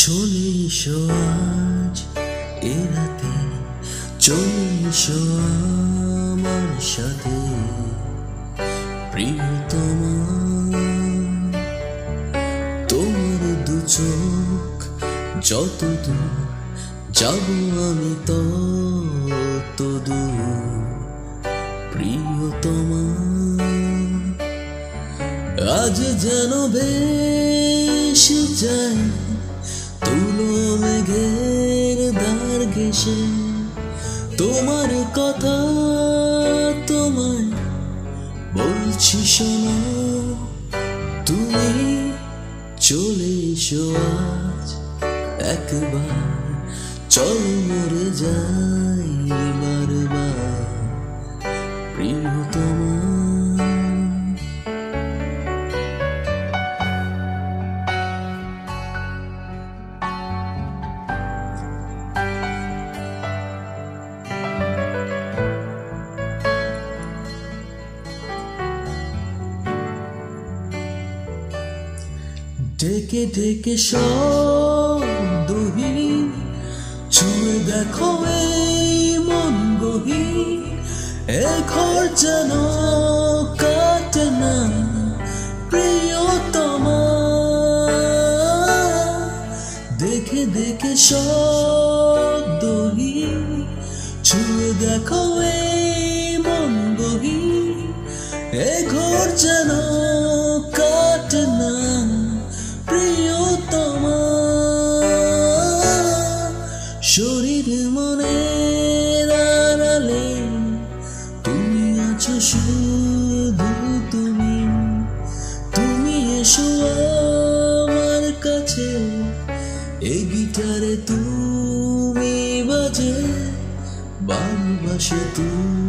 চলে এসো আজ এ রাতে, চলে এসো আমার সাথে প্রিয়তমা। তোমার দু চোখ যত দূর যাব আমি তত দূর প্রিয়তমা। আজ যেন ভেসে যায় তুলো মেঘের ধার ঘেঁষে, তোমার কথা তোমায় বলছি শোনো। তুমি চলে এসো আজ একবার, চলো মরে যাই বারবার প্রিয়তমা। ঢেকে ঢেকে শব্দহীন ছুঁয়ে দেখো এই মন গহীন, এ ঘর যেন কাটে না প্রিয়তমা। দেখে দেখে শব্দহীন ছুঁয়ে দেখো এই মন গহীন, এ ঘর যেন কাটে না প্রিয়তমা। শরীর মনের আড়ালে তুমি আছো শুধু তুমি, তুমি এসো আমার কাছে, এই গিটারে তুমি বাজে ভালোবাসে তুমি।